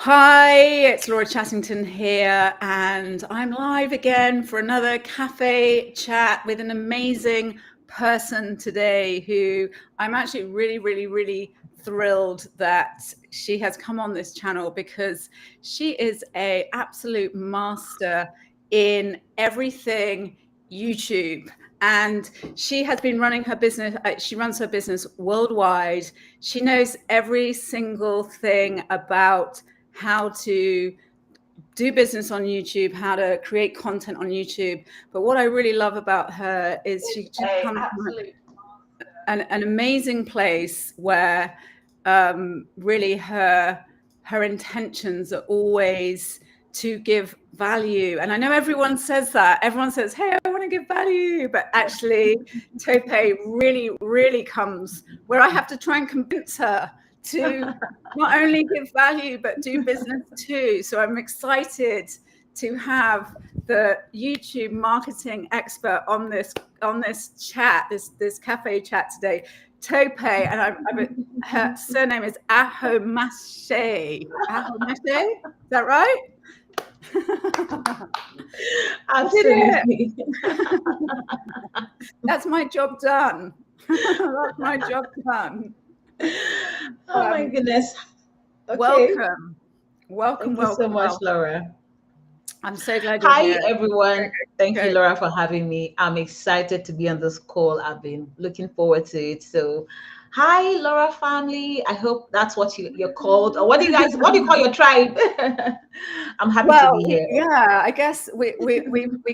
Hi, it's Laura Chattington here, and I'm live again for another cafe chat with an amazing person today who I'm actually really thrilled that she has come on this channel because she is an absolute master in everything YouTube. And she has been running her business. She runs her business worldwide. She knows every single thing about how to do business on YouTube, how to create content on YouTube. But what I really love about her is she just comes from an amazing place where really her intentions are always to give value. And I know everyone says that. Everyone says, hey, I want to give value. But actually, Tope really comes where I have to try and convince her to not only give value, but do business too. So I'm excited to have the YouTube marketing expert on this chat, this cafe chat today, Tope, and her surname is Ahomashe. Ahomashe, is that right? Absolutely. That's my job done. That's my job done. Oh my goodness. Okay. Welcome. Thank you so much, Laura. I'm so glad you're Hi, here. everyone. Thank you, Laura, for having me. I'm excited to be on this call. I've been looking forward to it. So, hi, Laura family. I hope that's what you're called. Or what do you call your tribe? I'm happy to be here. Yeah, I guess we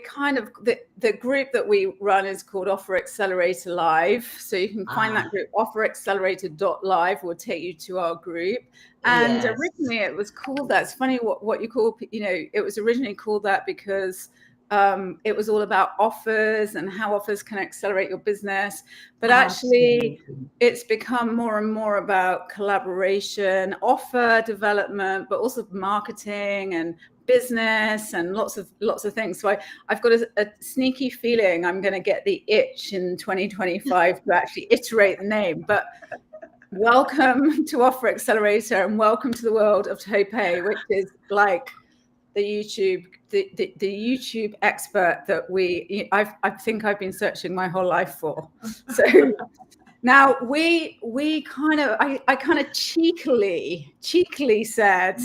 kind of the group that we run is called Offer Accelerator Live. So you can find that group offeraccelerator.live will take you to our group. And Yes. originally it was called that. It's funny what you call, it was originally called that because it was all about offers and how offers can accelerate your business. But actually, it's become more and more about collaboration, offer development, but also marketing and business and lots of things. So I've got a sneaky feeling I'm going to get the itch in 2025 to actually iterate the name. But welcome to Offer Accelerator and welcome to the world of Tope, which is like the YouTube expert that I think I've been searching my whole life for. So now we kind of I kind of cheekily said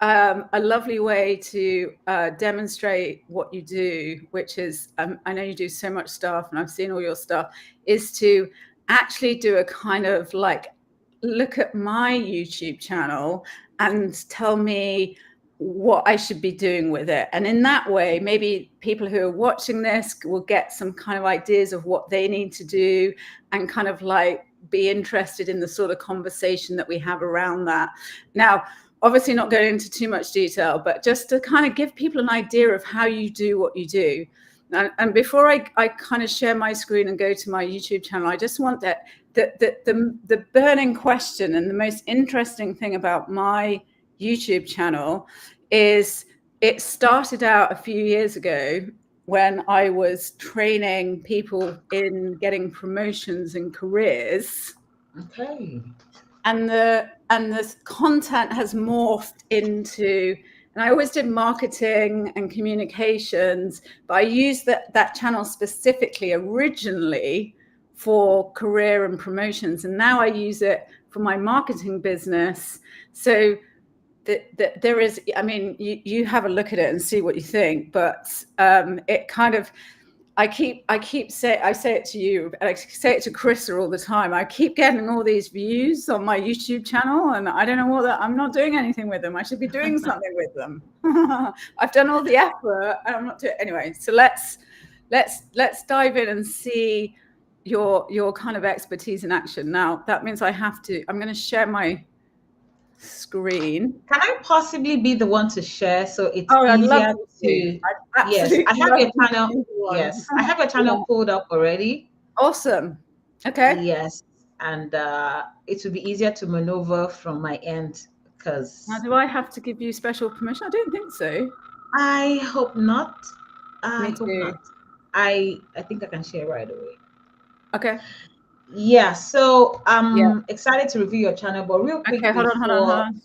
a lovely way to demonstrate what you do, which is I know you do so much stuff and I've seen all your stuff, is to actually do a kind of like look at my YouTube channel and tell me what I should be doing with it. And in that way, maybe people who are watching this will get some kind of ideas of what they need to do and kind of like be interested in the sort of conversation that we have around that. Now, obviously not going into too much detail, but just to kind of give people an idea of how you do what you do. And before I kind of share my screen and go to my YouTube channel, I just want that the burning question and the most interesting thing about my YouTube channel is it started out a few years ago when I was training people in getting promotions and careers. Okay. And the content has morphed into, and I always did marketing and communications, but I used that channel specifically originally for career and promotions. And now I use it for my marketing business. So there is, I mean, you have a look at it and see what you think, but it kind of, I say it to you, I say it to Krista all the time. I keep getting all these views on my YouTube channel and I don't know I'm not doing anything with them. I should be doing something with them. I've done all the effort and I'm not doing, anyway. So let's dive in and see your kind of expertise in action. Now that means I'm going to share my screen. Can I possibly be the one to share so it's easier to? Yes, I have your channel. Yes, I have your channel pulled up already. Awesome. Okay. Yes, and it will be easier to maneuver from my end because. Now, do I have to give you special permission? I don't think so. I hope not. Me too. I think I can share right away. Okay. Yeah, so Yeah. I'm excited to review your channel, but real Okay, quick hold before. on.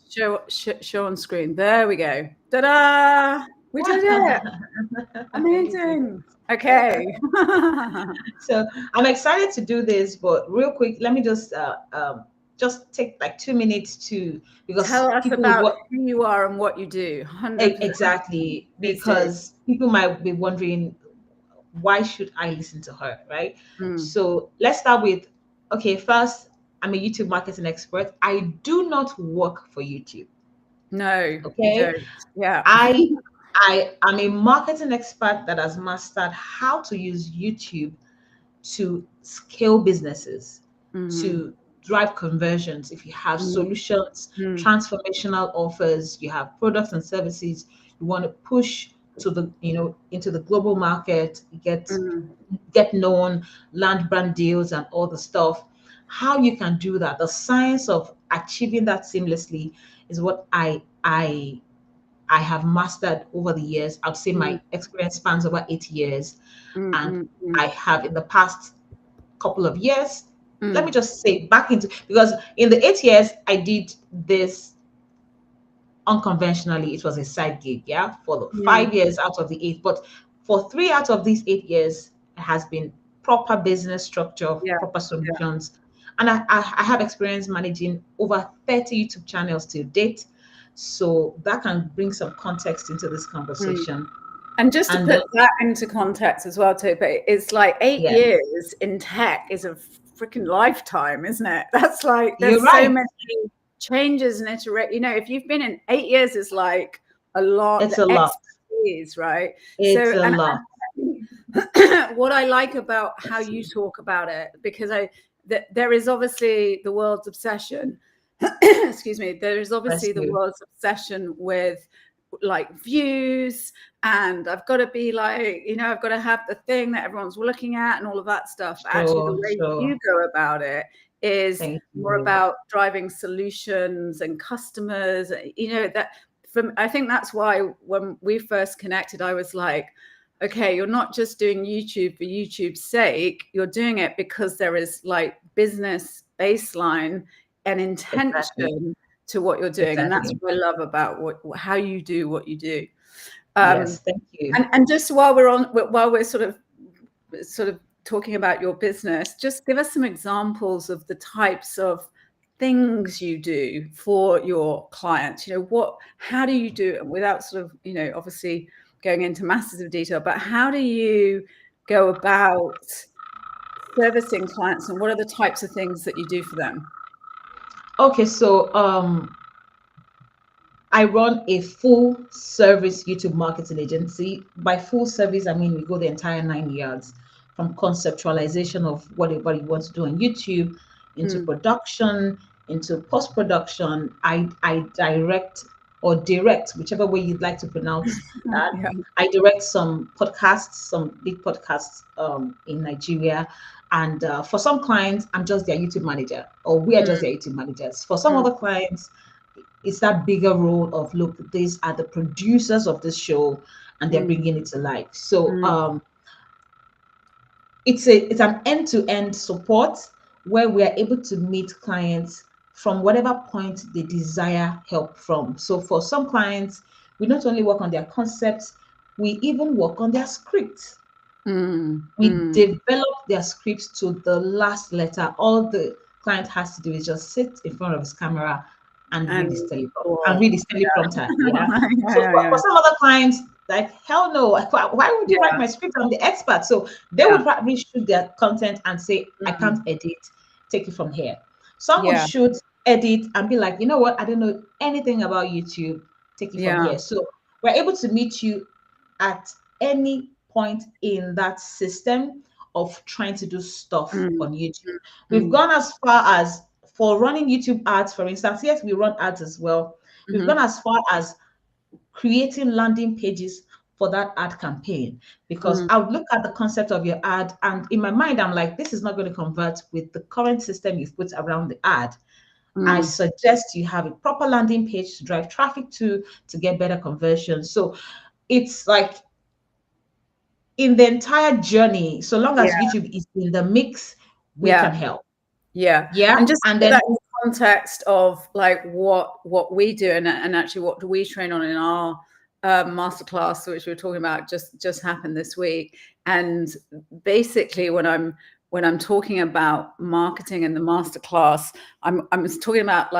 Show on screen. There we go. Ta-da! We did it. You did Amazing. it. Okay. So I'm excited to do this, but real quick, let me just take like 2 minutes to, because Tell us people would about what who you are and what you do. 100%. exactly, Please do. because people might be wondering, why should I listen to her, right? Mm. So let's start with, okay, first, I'm a YouTube marketing expert. I do not work for YouTube. No, you Okay. don't. Yeah. I I am a marketing expert that has mastered how to use YouTube to scale businesses, Mm-hmm. to drive conversions. If you have solutions, Mm-hmm. transformational offers, you have products and services you want to push to the, into the global market, get known, land brand deals and all the stuff. How you can do that, the science of achieving that seamlessly is what I have mastered over the years. I'd say Mm-hmm. my experience spans over 8 years. And Mm-hmm. I have in the past couple of years, let me Mm. just say back into, because in the 8 years I did this unconventionally, it was a side gig, yeah, for the Mm. 5 years out of the eight. But for 3 out of these 8 years, it has been proper business structure, Yeah. proper Yeah. solutions. And I have experience managing over 30 YouTube channels to date. So that can bring some context into this Mm. conversation. And just to And put that into context as well, Tope, it's like eight yes, years in tech is a freaking lifetime, isn't it? That's like, you're there's so right. many changes and iterate. You know, if you've been in 8 years, is like a lot, It's the a lot. expertise, right? It's So, a and lot. what I like about how you talk about it, because there is obviously the world's obsession. Excuse me. There is Bless obviously the you. world's obsession with like views, and I've got to be like, I've got to have the thing that everyone's looking at and all of that stuff. Actually, the Sure, way sure. you go about it is Thank more you. about driving solutions and customers. That I think that's why when we first connected, I was like, okay, you're not just doing YouTube for YouTube's sake. You're doing it because there is like business baseline and Exactly. intention to what you're doing, and that's Exactly. what I love about how you do what you do. Yes, thank you. And just while we're sort of talking about your business, just give us some examples of the types of things you do for your clients. How do you do it without sort of, obviously going into masses of detail, but how do you go about servicing clients, and what are the types of things that you do for them? Okay, so I run a full service YouTube marketing agency. By full service, I mean we go the entire 9 yards, from conceptualization of what everybody wants to do on YouTube, into Mm. production, into post production. I direct or direct, whichever way you'd like to pronounce that. Yeah. I direct some podcasts, some big podcasts in Nigeria. And for some clients, I'm just their YouTube manager, or we are just Mm. their YouTube managers. For some Mm. other clients, it's that bigger role of, look, these are the producers of this show and they're Mm. bringing it to life. So Mm. it's an end-to-end support where we are able to meet clients from whatever point they desire help from. So for some clients, we not only work on their concepts, we even work on their scripts. Mm. We Mm. develop their scripts to the last letter. All the client has to do is just sit in front of his camera and read And his teleprompter. And cool. read his teleprompter. Yeah. Yeah. So Yeah. for Yeah. some other clients, like, hell no, why would you write Yeah. my script? I'm the expert. So they would Yeah. probably shoot their content and say, I Mm. can't edit, take it from here. Some would Yeah. shoot, edit, and be like, you know what, I don't know anything about YouTube, take it from Yeah. here. So we're able to meet you at any point in that system of trying to do stuff Mm. on YouTube. We've Mm. gone as far as, for running YouTube ads, for instance. Yes, we run ads as well. We've gone Mhm. as far as creating landing pages for that ad campaign, because Mm. I would look at the concept of your ad and in my mind I'm like, this is not going to convert with the current system you've put around the ad. I Mm. suggest you have a proper landing page to drive traffic to get better conversion. So it's like, in the entire journey, so long as Yeah. YouTube is in the mix, we can Yeah. help. Yeah. Yeah. And just And put then that in context of like what we do and actually what do we train on in our masterclass, which we were talking about, just happened this week. And basically when I'm talking about marketing in the masterclass, I'm talking about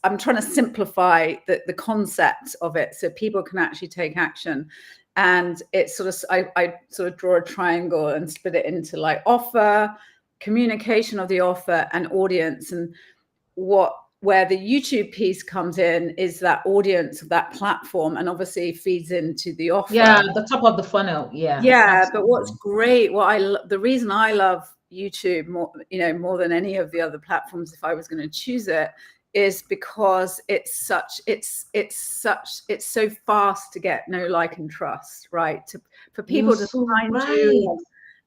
I'm trying to simplify the concept of it so people can actually take action. And it's sort of I sort of draw a triangle and split it into like offer, communication of the offer, and audience. And where the YouTube piece comes in is that audience of that platform, and obviously feeds into the offer. the top of the funnel. Yeah, Yeah, but what's absolutely. great, the reason I love YouTube more than any of the other platforms, if I was going to choose it, is because it's so fast to get know, like, and trust, right? For You're people to so find right. you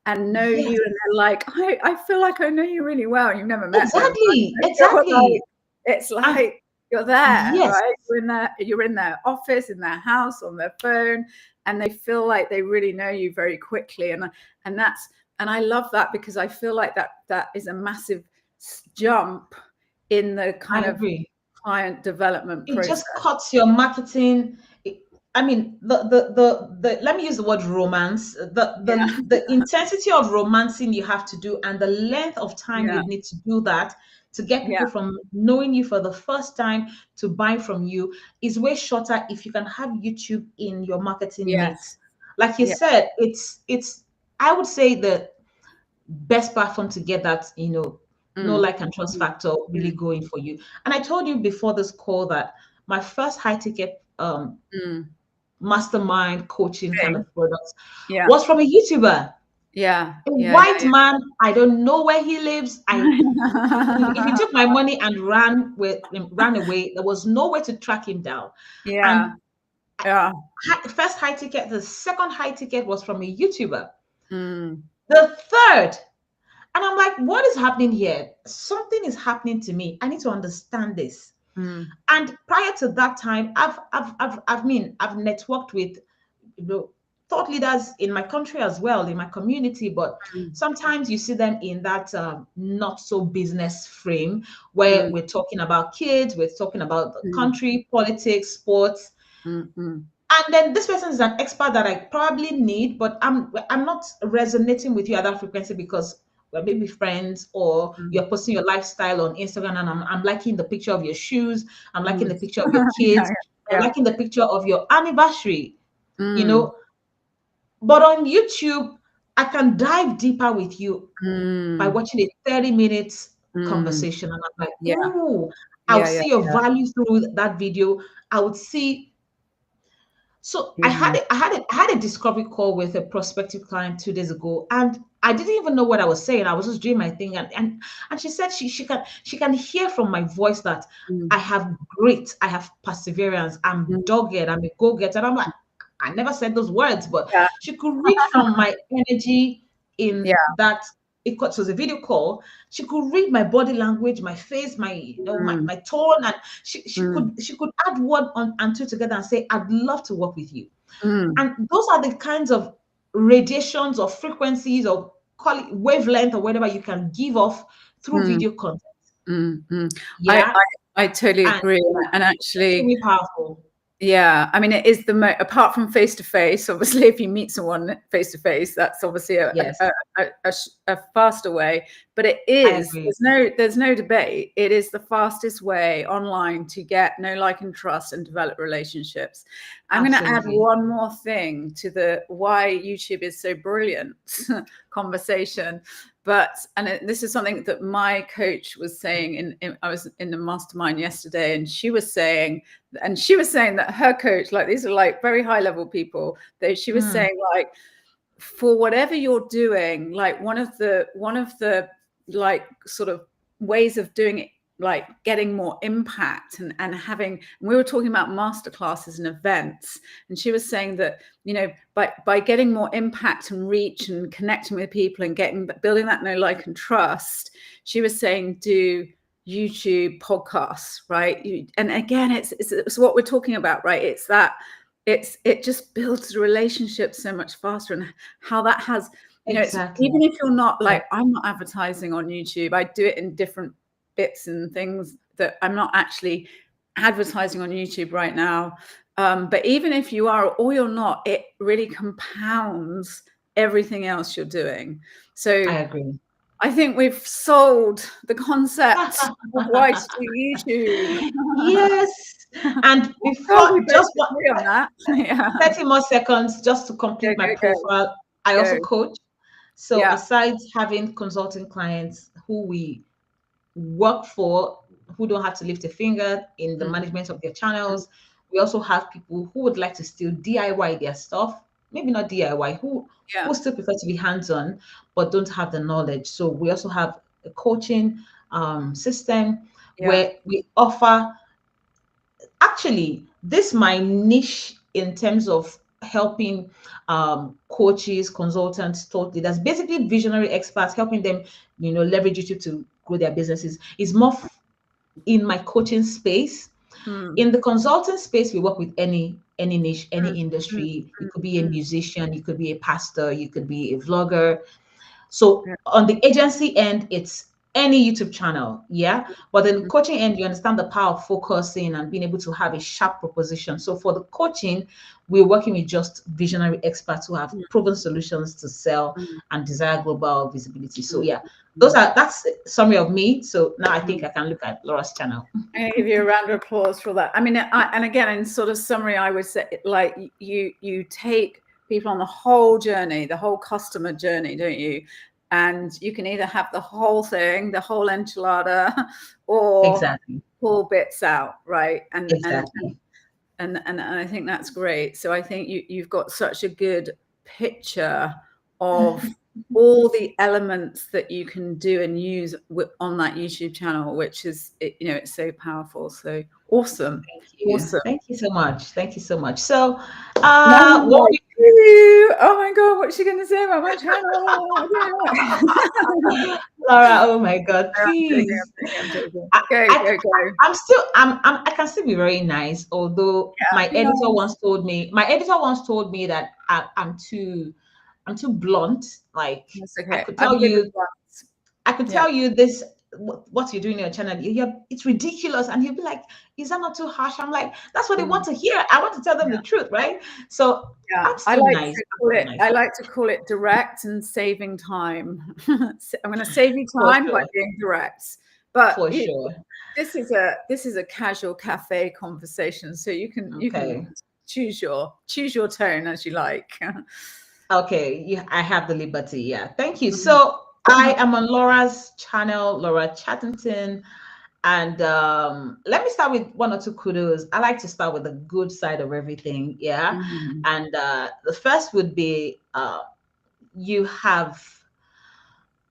and know Yes, you, and they're like, I feel like I know you really well. You've never met them, exactly, right? exactly. It's And like you're there, yes, right? You're in their office, in their house, on their phone, and they feel like they really know you very quickly. And I love that, because I feel like that is a massive jump in the I kind of agree. client development It process. just cuts your marketing. I mean, the let me use the word romance. Yeah, The intensity of romancing you have to do, and the length of time yeah, you need to do that to get yeah, people from knowing you for the first time to buy from you is way shorter if you can have YouTube in your marketing yes, mix. Like you yeah, said, it's I would say the best platform to get that, no mm, like and trust mm, factor really mm, going for you. And I told you before this call that my first high ticket mm. mastermind coaching kind Thing. of products Yeah, was from a YouTuber, yeah, a yeah, white man. I don't know where he lives. If he yeah. took my money and ran away, there was no way to track him down. Yeah, And yeah. first high ticket, the second high ticket was from a YouTuber. Mm, The third, and I'm like, what is happening here? Something is happening to me. I need to understand this. mm, And prior to that time, I've networked with, thought leaders in my country as well, in my community. But mm, sometimes you see them in that not so business frame where mm, we're talking about kids, we're talking about the mm, country, politics, sports. mm, mm, And then this person is an expert that I probably need, but I'm not resonating with you at that frequency because we're maybe friends, or mm, you're posting your lifestyle on Instagram, and I'm liking the picture of your shoes, I'm liking mm. the picture of your Yeah, kids, I'm yeah. liking the picture of your anniversary, you Mm, know. But on YouTube, I can dive deeper with you by mm, watching a 30 minutes mm. conversation. And I'm like, Yeah, ooh, I would yeah, yeah, see your yeah, value through that video. I would see. So yeah. I had a discovery call with a prospective client 2 days ago, and I didn't even know what I was saying. I was just doing my thing, and she said she can hear from my voice that Mm, I have perseverance, I'm mm, dogged, I'm a go-getter. And I'm like, I never said those words, but yeah, she could read from my energy in yeah. that. It was a video call. She could read my body language, my face, my Mm, my tone, and mm, she could add one on and two together and say, I'd love to work with you. mm, And those are the kinds of radiations or frequencies, or call it wavelength, or whatever you can give off through mm, video content. mm, mm. I, Yeah. I totally And agree. yeah, And actually, extremely powerful. yeah, I mean, it is apart from face to face. Obviously, if you meet someone face to face, that's obviously Yes, a faster way. But it I is agree. there's no debate. It is the fastest way online to get know, like, and trust and develop relationships. I'm going to add Absolutely. one more thing to the why YouTube is so brilliant conversation. This is something that my coach was saying. I was in the mastermind yesterday, and she was saying that her coach, like, these are like very high level people, she was Mm, saying, like, for whatever you're doing, like, one of the like sort of ways of doing it, like getting more impact and having, and we were talking about masterclasses and events, and she was saying that, by getting more impact and reach and connecting with people and building that know, like, and trust, she was saying, do YouTube podcasts, right? And again, it's what we're talking about, right? It's that it just builds the relationship so much faster, and how that has Exactly. even if you're not like, I'm not advertising on YouTube. I do it in different bits and things that I'm not actually advertising on YouTube right now. But even if you are or you're not, it really compounds everything else you're doing. So I agree. I think we've sold the concept of why to do YouTube. Yes. And Oh, we before, both just one, agree on that. Yeah. 30 more seconds just to Go, complete my go, go, profile. I go. also coach. So Yeah. aside having consulting clients who we work for, who don't have to lift a finger in the Mm, management of their mm, channels, we also have people who would like to still DIY their stuff. Maybe not DIY, yeah. who still prefer to be hands-on but don't have the knowledge. So we also have a coaching system Yeah. where we offer, actually, this my niche in terms of helping coaches, consultants, thought leaders, basically visionary experts, helping them, leverage YouTube to grow their businesses, is more in my coaching space. Mm, In the consulting space, we work with any niche, any mm, mm, industry. You mm, could be a mm. musician, you could be a pastor, you could be a vlogger. So Yeah. on the agency end, it's any YouTube channel, yeah. But then Mm, coaching end, you understand the power of focusing and being able to have a sharp proposition. So for the coaching, we're working with just visionary experts who have mm, proven solutions to sell mm, and desire global visibility. So mm, yeah, mm, that's a summary of me. So now I think mm. I can look at Laura's channel. I'm going to give you a round of applause for that. I mean, and again, in sort of summary, I would say, like, you take people on the whole journey, the whole customer journey, don't you? And you can either have the whole thing, the whole enchilada, or Exactly. pull bits out, right? Exactly. And I think that's great. So I think you've got such a good picture of all the elements that you can do and use on that YouTube channel, which is, it's so powerful. So awesome. Thank you. Awesome. Thank you so much. Thank you so much. So, Now I'm what like, "Ooh, oh my God, what's she going to say about my channel?" Laura, oh my God, I'm joking, please. I'm joking. I, Go, I, go, go. I'm still, I can still be very nice. Although Yeah, be nice. my editor once told me that I'm too blunt. Like That's I okay. could I'm tell good with you, ones. I could Yeah. tell you this, what you're doing on your channel. It's ridiculous, and you'll be like, "Is that not too harsh?" I'm like, "That's what they want Mm. to hear. I want to tell them the truth, right?" So Yeah, I'm still nice. I'm still nice. I like to call it direct and saving time. I'm going to save you For time by sure. being direct. But For sure. this is a casual cafe conversation, so you can Okay. choose your tone as you like. Okay. Yeah, I have the liberty. Yeah. Thank you. Mhm. So I am on Laura's channel, Laura Chattington. And let me start with one or two kudos. I like to start with the good side of everything. Yeah. Mhm. And the first would be you have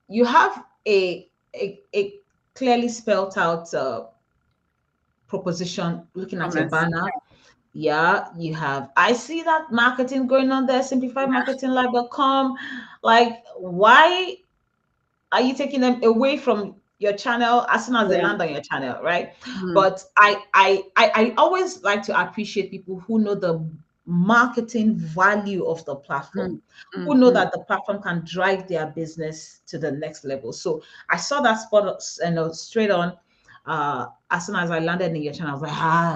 you have a clearly spelled out proposition looking at your Promise. banner. Yeah, you have. I see that marketing going on there, simplifiedmarketinglive.com. Like, why are you taking them away from your channel as soon as they Yeah. land on your channel, right? Mm, But I always like to appreciate people who know the marketing value of the platform, mm, who mm, know mm. that the platform can drive their business to the next level. So I saw that spot, straight on. As soon as I landed in your channel, I was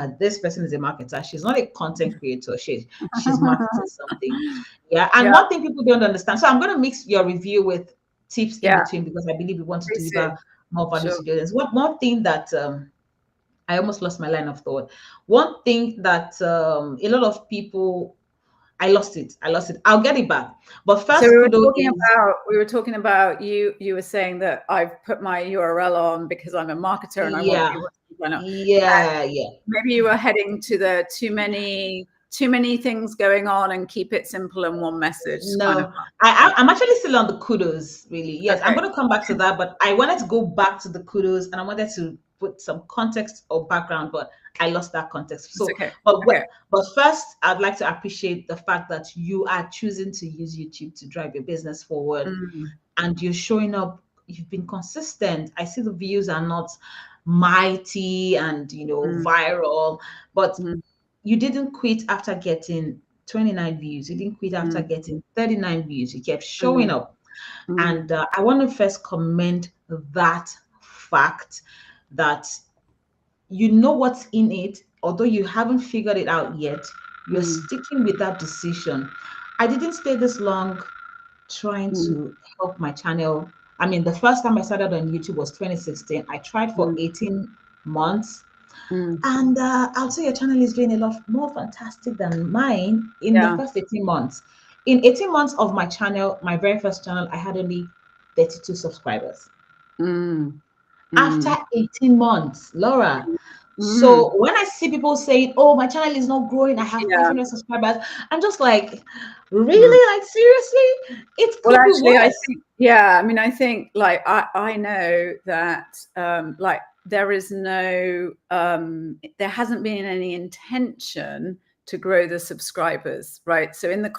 like, this person is a marketer. She's not a content creator. She's marketing something. Yeah. And Yeah. one thing people don't understand. So I'm going to mix your review with tips in Yeah. between because I believe we want to Please deliver do. more value Sure. to the audience. One thing that I almost lost my line of thought. One thing that a lot of people, I lost it. I lost it. I'll get it back. But So first, kudo is we were talking about you were saying that I've put my URL on because I'm a marketer and I want yeah, people to find out. yeah, yeah. Maybe you were heading to the too many things going on and keep it simple and one message kind of. No, I'm actually still on the kudos, really. Yes, I'm Okay. going to come back to that, but I wanted to go back to the kudos and I wanted to put some context or background, but I lost that context. It's So, okay. but Okay. but first, I'd like to appreciate the fact that you are choosing to use YouTube to drive your business forward, Mm, and you're showing up. You've been consistent. I see the views are not mighty and mm, viral, but mm, you didn't quit after getting 29 views. You didn't quit after mm, getting 39 views. You kept showing mm, up. And I want to first commend that fact that you know what's in it, although you haven't figured it out yet, you're sticking with that decision. I didn't stay this long trying to help my channel. I mean, the first time I started on YouTube was 2016. I tried for 18 months. And I'll say your channel is doing a lot more fantastic than mine in the first 18 months. In 18 months of my channel, my very first channel, I had only 32 subscribers. After 18 months, Laura. So when I see people saying, oh, my channel is not growing, I have 500 subscribers, I'm just like, really? Like, seriously? It could be actually, worse. I think like I know that like there is no there hasn't been any intention to grow the subscribers, right? So in the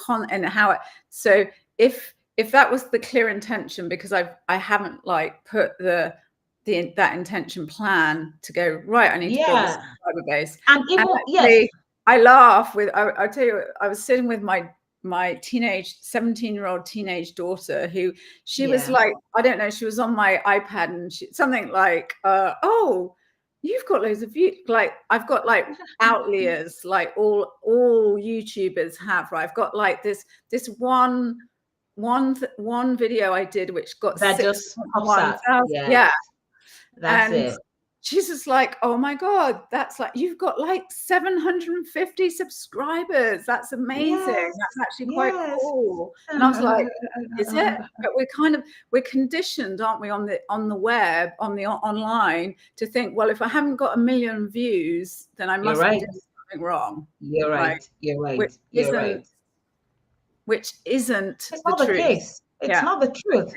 so if that was the clear intention, because I haven't like put that intention plan to go, right, I need to build a subscriber base. And even actually, I laugh with I'll tell you, I was sitting with my 17-year-old teenage daughter, who she was like, I don't know, she was on my iPad and something like, oh, you've got loads of views. Like I've got like outliers, like all YouTubers have, right? I've got like this one video I did which got that just pops out. That's it. She's just like, oh my God, that's like, you've got like 750 subscribers. That's amazing. That's actually quite cool. And I was like, is it? But we're conditioned, aren't we, on the web, online, to think, well, if I haven't got 1 million views, then I must be doing something wrong. You're right. You're right. You're right. Which isn't it's not the case. It's not the truth.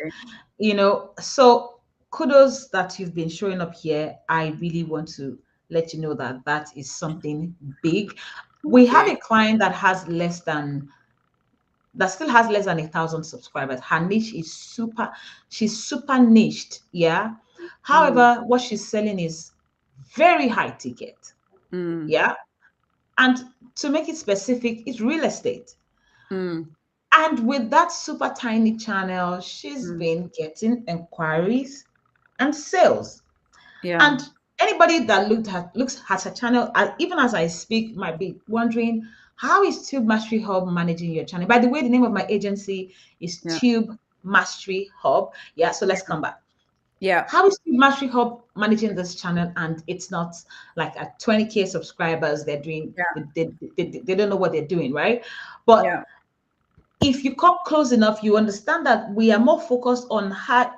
You know, so kudos that you've been showing up here. I really want to let you know that that is something big. We have a client that still has less than 1,000 subscribers. Her niche is she's super niched. Yeah. However, what she's selling is very high ticket. Yeah. And to make it specific, it's real estate. And with that super tiny channel, she's been getting inquiries and sales. And anybody that looks at her channel, even as I speak, might be wondering, how is Tube Mastery Hub managing your channel? By the way, the name of my agency is Tube Mastery Hub. Yeah, so let's come back. How is Tube Mastery Hub managing this channel? And it's not like at 20K subscribers, they're doing, they don't know what they're doing, right? But if you come close enough, you understand that we are more focused on how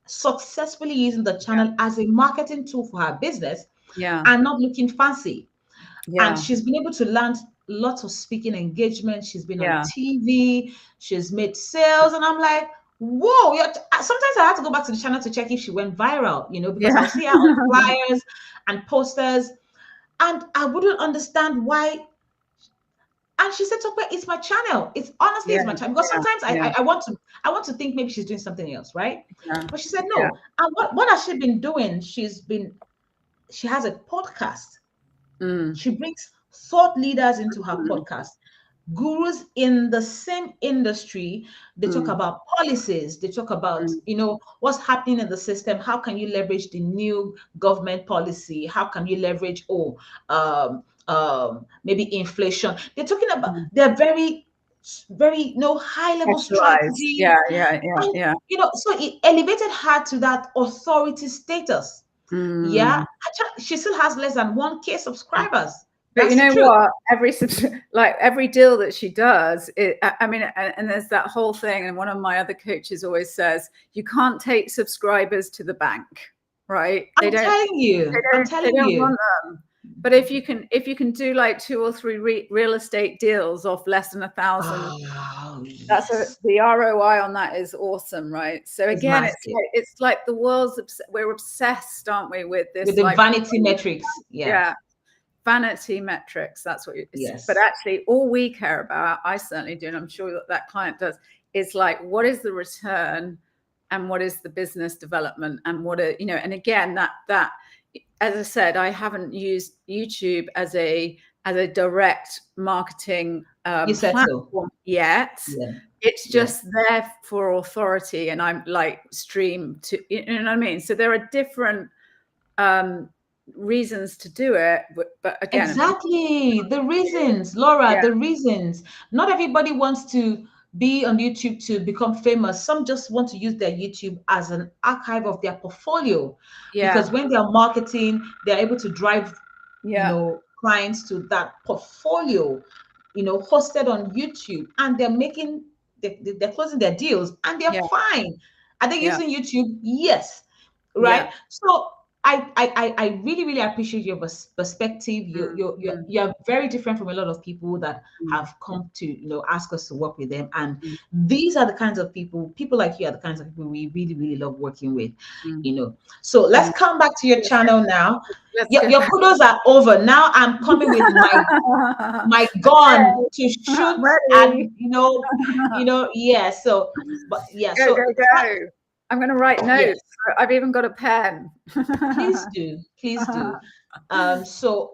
successfully using the channel as a marketing tool for her business and not looking fancy. And she's been able to land lots of speaking engagements. She's been on TV, she's made sales, and I'm like, whoa. Sometimes I have to go back to the channel to check if she went viral, you know, because I'll see her on flyers and posters, and I wouldn't understand why. And she said, Tope, it's my channel. It's honestly, it's my channel. Because sometimes I want to think maybe she's doing something else, right? But she said no. And what has she been doing? She has a podcast. She brings thought leaders into her podcast. Gurus in the same industry. They talk about policies. They talk about, you know, what's happening in the system. How can you leverage the new government policy? How can you leverage, maybe inflation? They're talking about, they're very, very, high level strategy. And, you know, so it elevated her to that authority status. Yeah. She still has less than 1K subscribers. But you know what? Every deal that she does, and there's that whole thing. And one of my other coaches always says, you can't take subscribers to the bank, right? I'm telling you. They don't want them. But if you can do like 2 or 3 real estate deals off less than 1,000, that's the ROI on that is awesome, right? So again, it's like the world's we're obsessed, aren't we, with this, with the vanity metrics? Vanity metrics. That's what but actually all we care about, I certainly do, and I'm sure that client does, is like, what is the return and what is the business development, and and again, that as I said, I haven't used YouTube as a as a direct marketing You said so. platform yet. Yeah. It's just there for authority, and I'm like stream to, you know what I mean? So there are different reasons to do it, but again, Exactly. The reasons, Laura, yeah, the reasons. Not everybody wants to be on YouTube to become famous. Some just want to use their YouTube as an archive of their portfolio, because yeah, when they're marketing, they're able to drive, yeah, clients to that portfolio, hosted on YouTube, and they're making, they're closing their deals, and they're yeah, fine. Are they yeah, using YouTube? Yes. yeah. Right. So I really, really appreciate your perspective. Mm, mm, You're very different from a lot of people that mm, have come to, ask us to work with them. And mm, these are the kinds of people like you are the kinds of people we really, really love working with, mm, So let's mm. come back to your channel now. Let's Your, go. your kudos are over. Now I'm coming with my gun Okay, to shoot, ready. and yeah. So, but yeah, Go, go, so go. I'm going to write yes. notes. I've even got a pen. Please do. Please do. So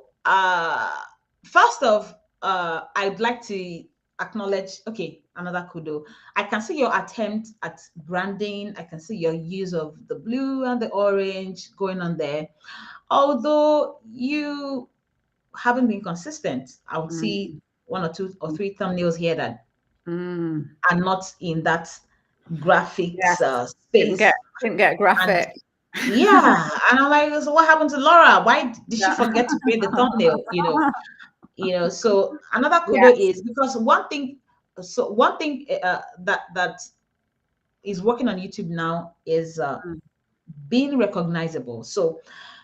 first off, I'd like to acknowledge, okay, another kudo. I can see your attempt at branding. I can see your use of the blue and the orange going on there. Although you haven't been consistent, I would see Mm, one or two or three thumbnails here that mm. are not in that Yes, graphics didn't get space. didn't get And graphic. yeah, and I'm like, so what happened to Laura? Why did she Yeah. forget to create the thumbnail? So another kudo Yes. is because one thing that is working on YouTube now is Mm, being recognizable. So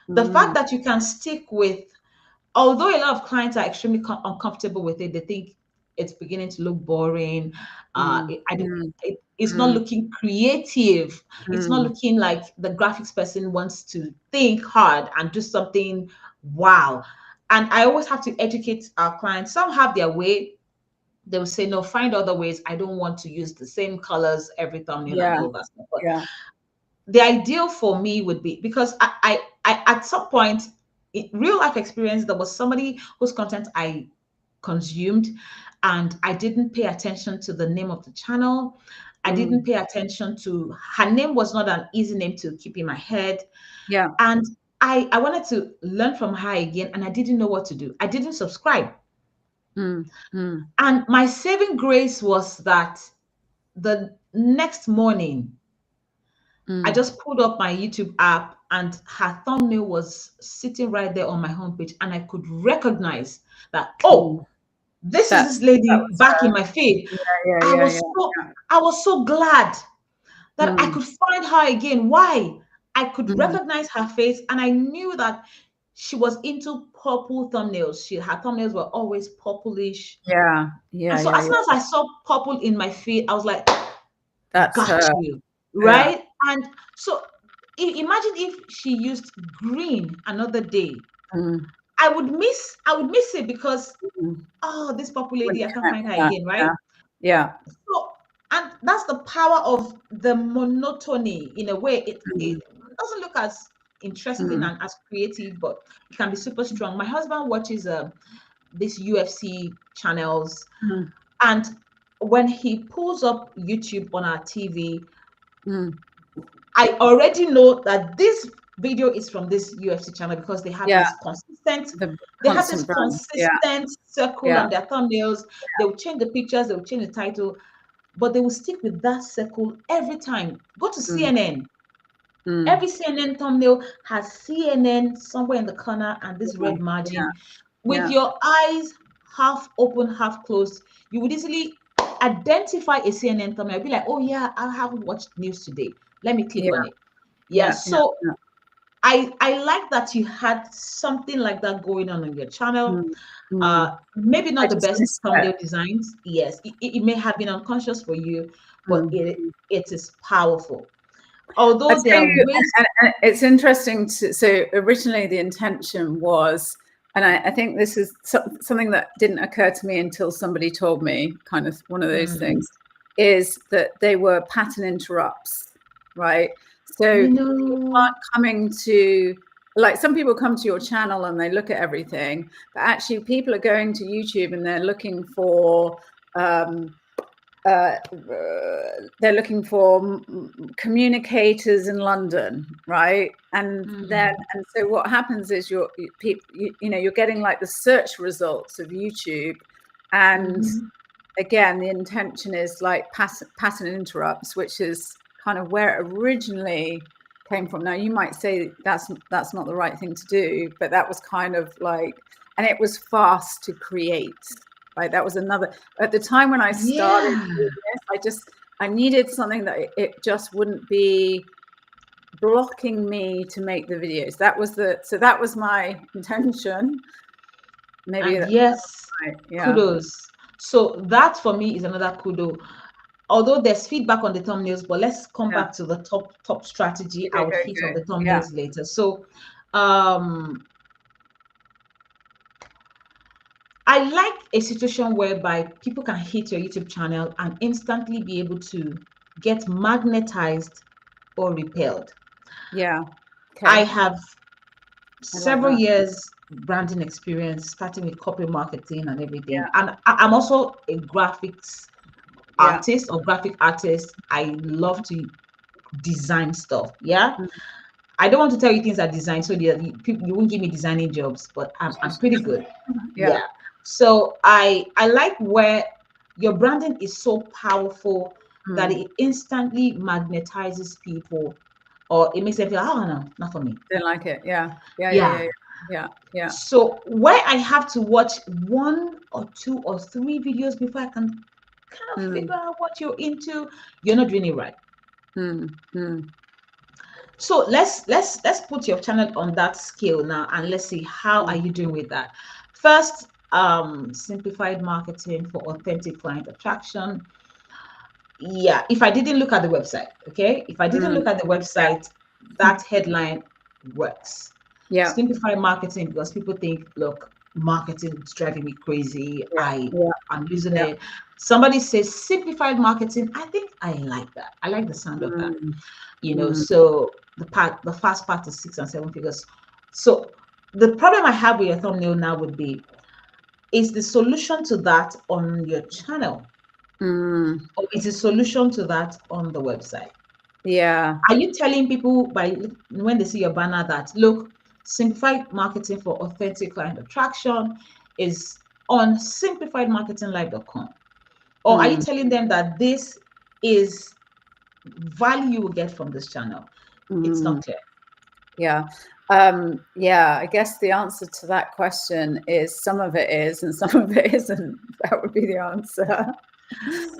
the mm, fact that you can stick with, although a lot of clients are extremely uncomfortable with it, they think it's beginning to look boring. mm, It's not mm, looking creative. It's not mm. looking like the graphics person wants to think hard and do something wow. And I always have to educate our clients. Some have their way. They will say, no, find other ways. I don't want to use the same colors every thumbnail and Yeah, all that stuff. But yeah. the ideal for me would be, because I at some point in real life experience, there was somebody whose content I consumed, and I didn't pay attention to the name of the channel. I didn't Mm, pay attention to her name. Was not an easy name to keep in my head. yeah. And I wanted to learn from her again, and I didn't know what to do. I didn't subscribe. Mm, mm, And my saving grace was that the next morning I mm. just pulled up my YouTube app, and her thumbnail was sitting right there on my homepage, and I could recognize that, Mm. oh, this is That this that lady was back in my feed. yeah, yeah, I yeah, was yeah, so yeah. I was so glad that I Mm, could find her again. Why? I could mm. recognize her face, and I knew that she was into purple thumbnails. Her thumbnails were always purplish. Yeah, And yeah, so yeah, as soon as yeah. I saw purple in my feed, I was like, That's got her. you, Yeah. right? And so imagine if she used green another day. Mm, I would miss it, because mm. oh, this purple Would lady, I can't connect find her that. again, right? Yeah, yeah. So, and that's the power of the monotony. In a way, it Mm, doesn't look as interesting mm, and as creative, but it can be super strong. My husband watches these UFC channels, mm, and when he pulls up YouTube on our TV, mm. I already know that this video is from this UFC channel, because Yeah, the they have this constant brand. Yeah, consistent circle yeah. on their thumbnails. They will change the pictures, they will change the title, but they will stick with that circle every time. Go to Mm, CNN. mm. Every CNN thumbnail has CNN somewhere in the corner and this Yeah, red yeah, margin. With yeah, your eyes half open, half closed, you would easily identify a CNN thumbnail. Be like, oh yeah, I haven't watched news today. Let me click yeah, on it. Yeah. yeah, yeah, So yeah. I like that you had something like that going on your channel. Mm, mm. Maybe I not the just best missed it. thumbnail designs. Yes, it may have been unconscious for you, but Mm. it is powerful. I Although there tell are you, ways. and it's interesting to, so originally the intention was, and I think this is something that didn't occur to me until somebody told me, kind of one of those Mm, things, is that they were pattern interrupts, right? So you you know, aren't coming to like some people come to your channel and they look at everything, but actually people are going to YouTube and they're looking for they're looking for communicators in London, right? And so what happens is you're getting like the search results of YouTube, and again the intention is like pattern interrupts, which is kind of where it originally came from. Now you might say that's not the right thing to do, but that was kind of like, and it was fast to create. Right, that was another. At the time when I started this, I needed something that it just wouldn't be blocking me to make the videos. That was my intention. Maybe and yes, right. Yeah. Kudos. So that for me is another kudo. Although there's feedback on the thumbnails, but let's come back to the top strategy. I will hit on the thumbnails later. So I like a situation whereby people can hit your YouTube channel and instantly be able to get magnetized or repelled. Yeah. Okay. I have several years branding experience, starting with copy marketing and everything. Yeah. And I'm also a graphics artist or graphic artist. I love to design stuff. Yeah. I don't want to tell you things I design, so you won't give me designing jobs, but I'm pretty good. Yeah. So I like where your branding is so powerful that it instantly magnetizes people, or it makes them feel, oh no, not for me. Didn't like it. Yeah. So where I have to watch 1 or 2 or 3 videos before I can kind of figure out what you're into, you're not doing it right. So let's put your channel on that scale now, and let's see how are you doing with that. First, simplified marketing for authentic client attraction. Yeah, if I didn't look at the website, okay, if I didn't look at the website, that headline works. Yeah. Simplified marketing, because people think, look, marketing is driving me crazy. I'm using it. Somebody says simplified marketing. I think I like that. I like the sound of that. So the fast part is 6 and 7 figures. So the problem I have with your thumbnail now would be, is the solution to that on your channel? Or is the solution to that on the website? Yeah. Are you telling people when they see your banner that, look, simplified marketing for authentic client attraction is on simplifiedmarketinglive.com? Or are you telling them that this is value you will get from this channel? It's not clear. Yeah. I guess the answer to that question is some of it is and some of it isn't. That would be the answer.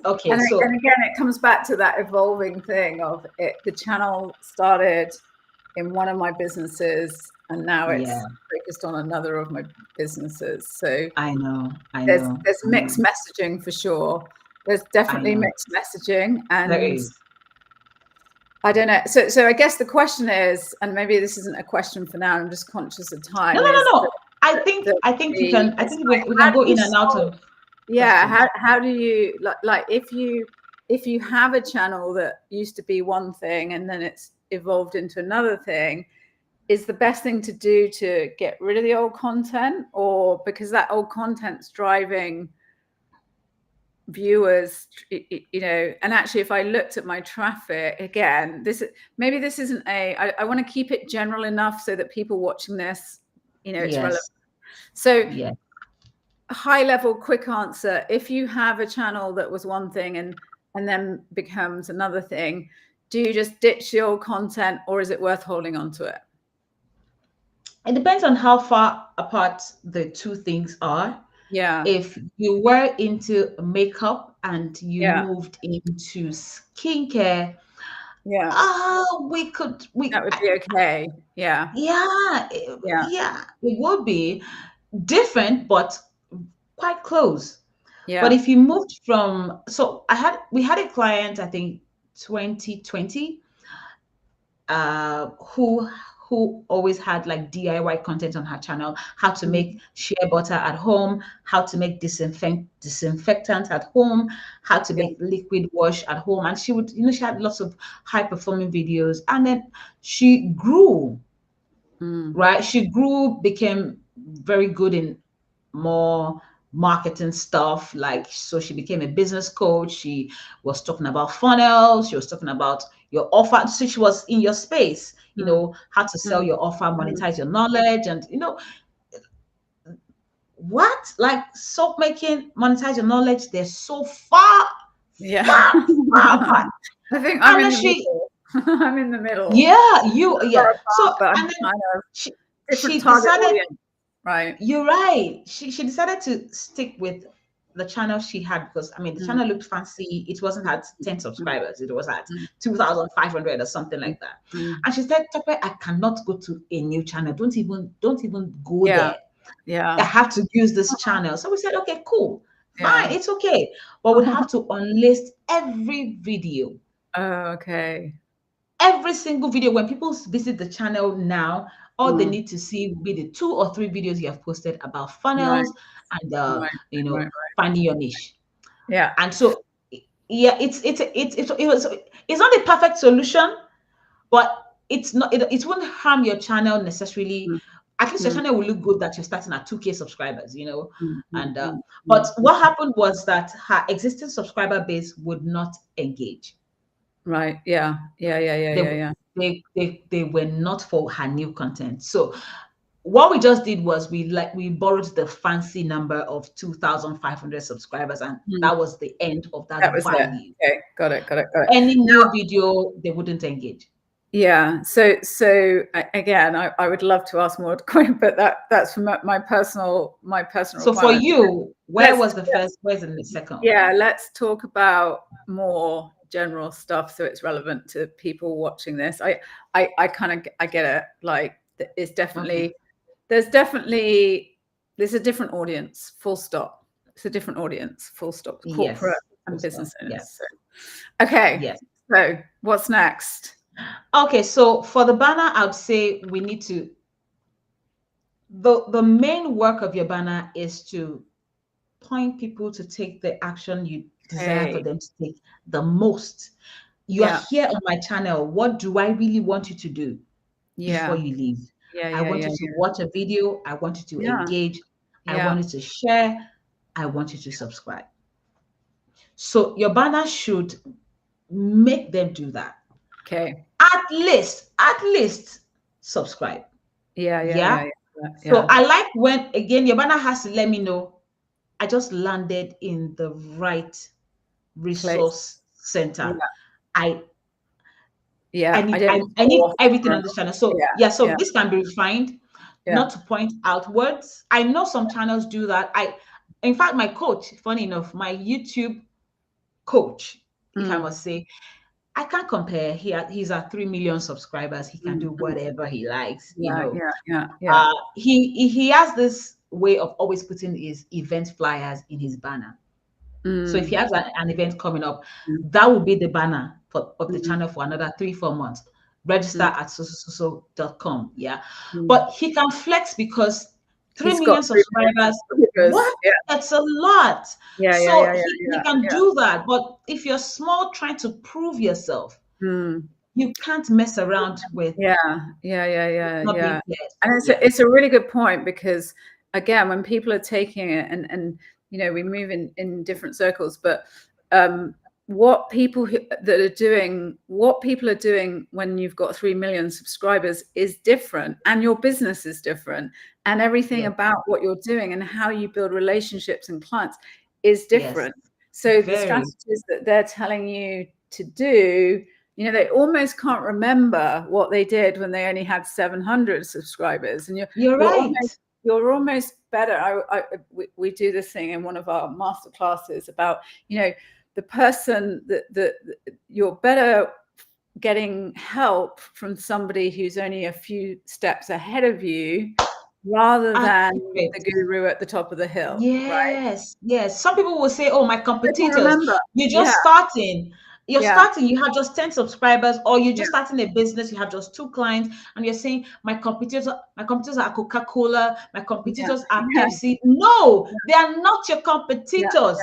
Okay. And again, it comes back to that evolving thing of it. The channel started in one of my businesses, and now it's focused on another of my businesses. So I know. There's mixed messaging for sure. There's definitely mixed messaging, and there is. I don't know. So I guess the question is, and maybe this isn't a question for now, I'm just conscious of time. No. I think we can go in and out of. Yeah. How do you like if you have a channel that used to be one thing and then it's evolved into another thing, is the best thing to do to get rid of the old content, or because that old content's driving viewers, and actually if I looked at my traffic again, this isn't I want to keep it general enough so that people watching this, it's relevant. So a high level quick answer: if you have a channel that was one thing and then becomes another thing, do you just ditch the old content, or is it worth holding on to it? It depends on how far apart the two things are. Yeah. If you were into makeup and you moved into skincare, that would be okay. It would be different, but quite close. But if you moved from, we had a client, I think 2020, who always had like DIY content on her channel, how to make shea butter at home, how to make disinfectant at home, how to make liquid wash at home. And she had lots of high performing videos, and then she grew right? She grew, became very good in more marketing stuff. Like, so she became a business coach. She was talking about funnels. She was talking about your offer. So she was in your space, how to sell your offer, monetize your knowledge, and what, like, soap making, monetize your knowledge. They're so far, far, far apart. I think I'm And in then the she, middle. I'm in the middle. yeah, yeah. So, But I'm and then kind of she different she target decided, audience, right? you're right. She decided to stick with the channel she had, because I mean the channel looked fancy. It wasn't at 10 subscribers, it was at 2,500 or something like that. And she said, Tope, I cannot go to a new channel. Don't even go there. I have to use this channel. So we said, okay, cool, fine, it's okay. But we'd have to unlist every video. Oh, okay. Every single video. When people visit the channel now, all they need to see will be the 2 or 3 videos you have posted about funnels and finding your niche. Yeah. And so, yeah, it's not a perfect solution, but it's not, it won't harm your channel necessarily. At least your channel will look good that you're starting at 2K subscribers, and but what happened was that her existing subscriber base would not engage. Right. Yeah. They were not for her new content. So what we just did was we borrowed the fancy number of 2,500 subscribers, and that was the end of that was value. It. Okay, got it. Any new video, they wouldn't engage. Yeah. So again, I would love to ask more, but that's from my personal. So for you, where's the second? Yeah, let's talk about more general stuff so it's relevant to people watching this. I get it. Like, it's definitely there's a different audience, full stop. It's a different audience, full stop. Corporate and business owners. Yes. So. Okay. Yes. So what's next? Okay, so for the banner, I would say we need to, the main work of your banner is to point people to take the action you desire for them to take the most. You are here on my channel. What do I really want you to do before you leave? I want you to watch a video. I want you to engage. I want you to share. I want you to subscribe. So your banner should make them do that. Okay. At least subscribe. Yeah. So I like when, again, your banner has to let me know I just landed in the right resource center. I need everything on this channel. So so this can be refined, not to point outwards. I know some channels do that. In fact, my coach, funny enough, my YouTube coach, if I must say, I can't compare. He's at 3 million subscribers. He can do whatever he likes. He has this way of always putting his event flyers in his banner. So if he has an event coming up, that will be the banner of the channel for another 3-4 months. Register at so.com. But he can flex because 3 million subscribers, what? That's a lot. He can do that. But if you're small, trying to prove yourself, you can't mess around with. And it's a really good point, because again, when people are taking it and we move in different circles, but what people are doing when you've got 3 million subscribers is different, and your business is different, and everything about what you're doing and how you build relationships and clients is different. So the strategies that they're telling you to do, they almost can't remember what they did when they only had 700 subscribers, and you're right. You're almost better. We do this thing in one of our master classes about, the person that you're better getting help from somebody who's only a few steps ahead of you, rather than the guru at the top of the hill. Yes. Some people will say, "Oh, my competitors." You're just starting. You're starting, you have just 10 subscribers, or you're just starting a business, you have just 2 clients, and you're saying, my competitors are Coca-Cola, my competitors are Pepsi. No, they are not your competitors.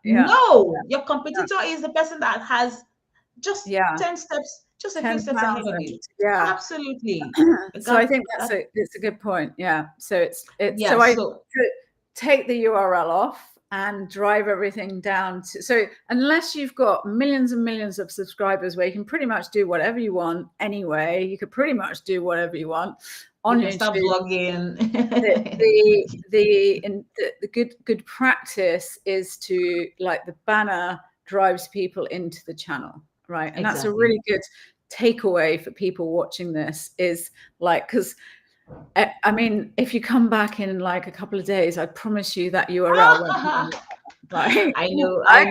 No, your competitor is the person that has just 10 steps just a few steps ahead of you. Yeah, absolutely. So I think it's a good point. Yeah, so it's yeah, so I take the URL off and drive everything down to, so unless you've got millions and millions of subscribers where you can pretty much do whatever you want anyway, you could pretty much do whatever you want on YouTube. Start vlogging. The good practice is to, like, the banner drives people into the channel, right? And that's a really good takeaway for people watching this, is like, because I mean, if you come back in like a couple of days, I promise you that URL won't be like, I know. I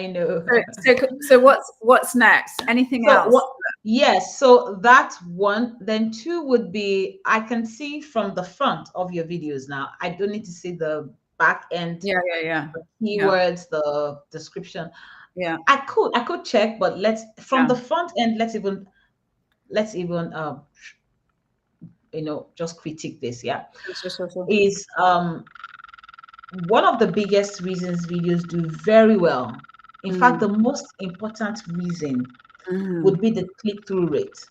know. So what's next? Anything else? Yes, so that one. Then two would be, I can see from the front of your videos now. I don't need to see the back end. Yeah. The keywords, the description. Yeah. I could check, but from the front end, let's even just critique this. Yeah. Sure. Is one of the biggest reasons videos do very well. In fact, the most important reason would be the click-through rate.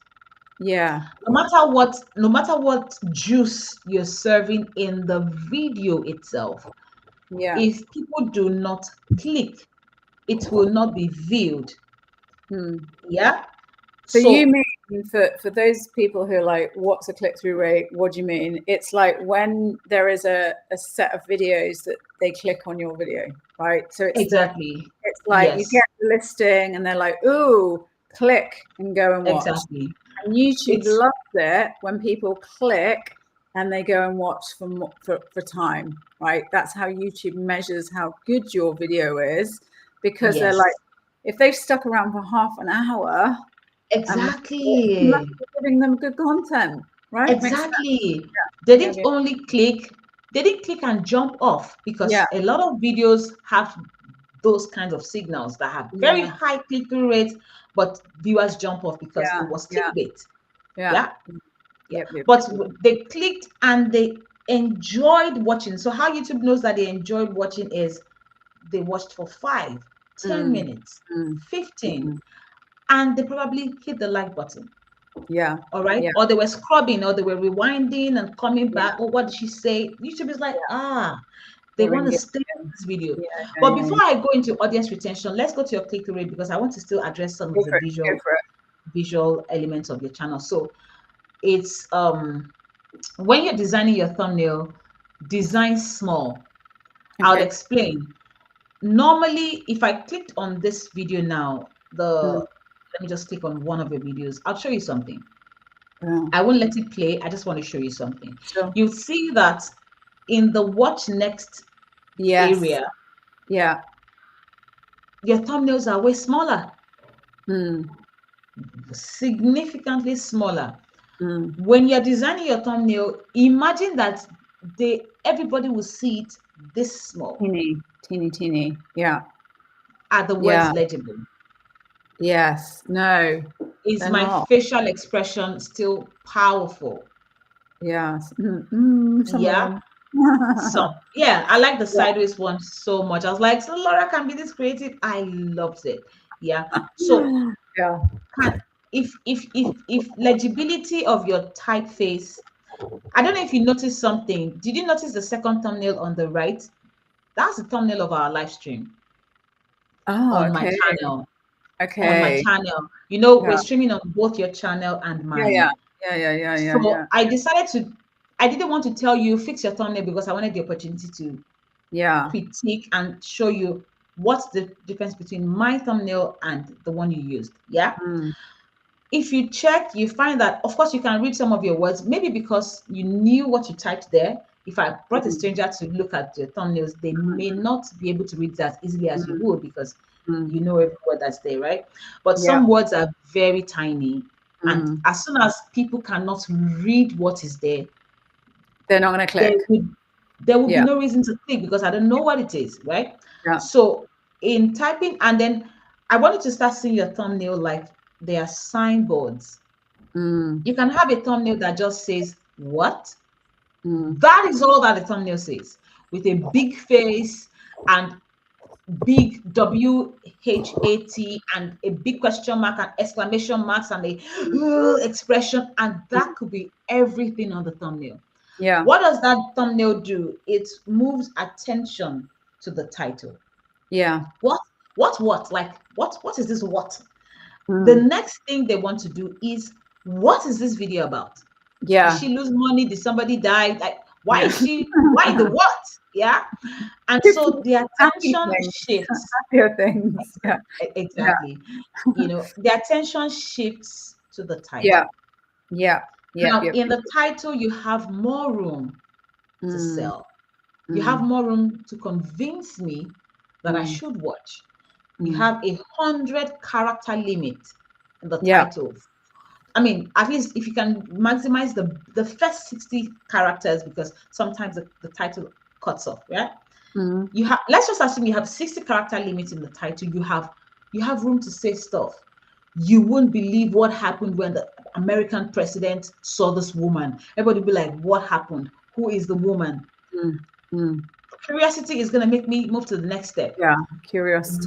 Yeah. No matter what juice you're serving in the video itself, if people do not click, it will not be viewed. Yeah. So you mean, for those people who are like, what's a click-through rate? What do you mean? It's like when there is a set of videos that they click on your video, right? So it's exactly. It's like you get the listing and they're like, ooh, click and go and watch. Exactly. And YouTube loves it when people click and they go and watch for time, right? That's how YouTube measures how good your video is, because they're like, if they've stuck around for half an hour, exactly, giving them good content, right? Exactly. They didn't only click, they didn't click and jump off, because a lot of videos have those kinds of signals that have very high click-through rates, but viewers jump off because it was clickbait. But they clicked and they enjoyed watching. So how YouTube knows that they enjoyed watching is they watched for 5, 10 minutes, 15, and they probably hit the like button. All right. Or they were scrubbing, or they were rewinding and coming back. Oh, what did she say? YouTube is like, they want to stay in this video. But before I go into audience retention, let's go to your click-through rate, because I want to still address some of the visual elements of your channel. So it's when you're designing your thumbnail, design small. I'll explain. Normally, if I clicked on this video now, let me just click on one of your videos. I'll show you something. I won't let it play. I just want to show you something. You'll see that in the watch next area, your thumbnails are way smaller, significantly smaller. When you're designing your thumbnail, imagine that everybody will see it this small. Teeny. Are the words legible? Yes. No. Is my facial expression still powerful? Yes. Yeah. I like the sideways one so much. I was like, so Laura can be this creative. I loved it. Yeah. So if legibility of your typeface, I don't know if you noticed something. Did you notice the second thumbnail on the right? That's the thumbnail of our live stream. On my channel. On my channel. We're streaming on both your channel and mine. So I didn't want to tell you fix your thumbnail, because I wanted the opportunity to critique and show you what's the difference between my thumbnail and the one you used. If you check, you find that, of course, you can read some of your words, maybe because you knew what you typed there. If I brought a stranger to look at your thumbnails, they may not be able to read that easily as you would, because you know every word that's there, right? But some words are very tiny. And as soon as people cannot read what is there, they're not going to click. There will be no reason to click, because I don't know what it is, right? So in typing, and then I wanted to start seeing your thumbnail like they are signboards. You can have a thumbnail that just says, what? That is all that the thumbnail says, with a big face and big WHAT and a big question mark and exclamation marks and a expression, and that could be everything on the thumbnail. Yeah. What does that thumbnail do? It moves attention to the title. Yeah. What? Like, what is this what? The Mm. next thing they want to do is, what is this video about? Did Yeah. she lose money? Did somebody die? Like, Yeah. why the what? Yeah. And so the Happy attention things. shifts. Happier things. Yeah. Yeah. Exactly. The attention shifts to the Yeah. title. Yeah. Yeah. Now, Yeah. in the title, you have more room to Mm. sell. You have Mm. more room to convince me that I Mm. should watch. You Mm. have 100 character limit in the Yeah. title. I mean, at least if you can maximize the first 60 characters, because sometimes the title cuts off, yeah? Mm. You have, let's just assume you have 60 character limit in the title. You have room to say stuff. You won't believe what happened when the American president saw this woman. Everybody will be like, what happened? Who is the woman? Mm. Mm. Curiosity is going to make me move to the next step. Yeah. Curiosity.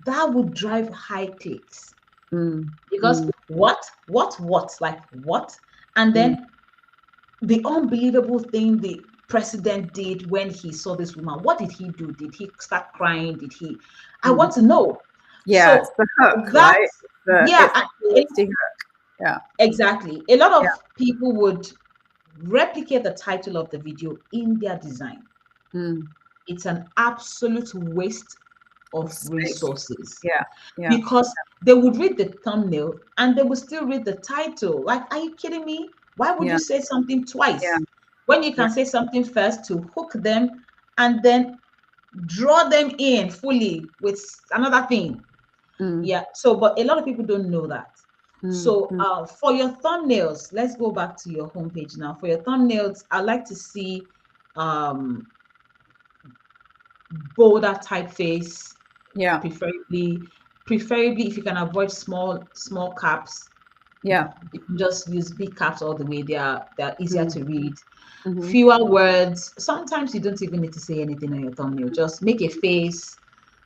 That would drive high clicks, Mm. because Mm. what, like what? And Mm. then the unbelievable thing the president did when he saw this woman. What did he do? Did he start crying? I Mm. want to know. Yeah. It's So the hook, that, right? yeah, It's the curiosity hook. Yeah. exactly. A lot Yeah. of people would replicate the title of the video in their design. Mm. It's an absolute waste Of of space. resources, Yeah. Yeah. because they would read the thumbnail and they would still read the title. Like, are you kidding me? Why would Yeah. you say something Yeah. twice when you Yeah. can say something first to hook them and then draw them in fully with another thing? Mm. Yeah. So, but a lot of people don't know that. Mm. So, Mm. for your thumbnails, let's go back to your homepage now. For your thumbnails, I like to see um, bolder typeface, Yeah. preferably if you can avoid small caps, Yeah. you can just use big caps all the way. They're easier Mm. to read. Mm-hmm. Fewer words. Sometimes you don't even need to say anything on your thumbnail. Just make a face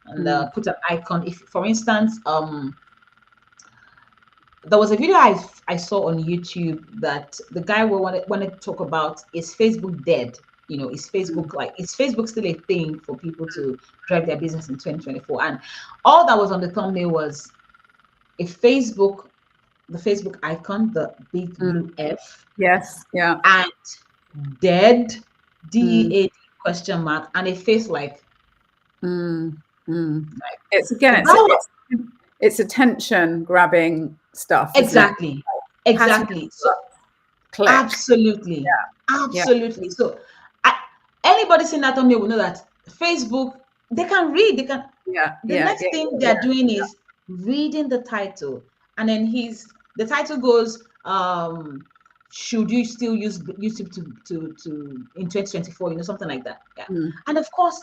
and Mm. put an icon. If, for instance, there was a video I saw on YouTube that the guy wanted to talk about, is Facebook dead? Is Mm. Facebook still a thing for people to drive their business in 2024? And all that was on the thumbnail was a the Facebook icon, the big Mm. blue F, Yes. Yeah. and dead, Mm. DEAD question mark, and a face like Mm. Mm. like It's again, that was it's attention grabbing stuff, isn't it? exactly Patting exactly. So click. absolutely, Yeah. absolutely. So I, anybody seeing that thumbnail will know that Facebook, they can read. They can. Yeah. The Yeah. next Yeah. thing Yeah. they're doing is reading the title, and then the title goes, should you still use YouTube to in 2024? Something like that. Yeah. Mm. And of course,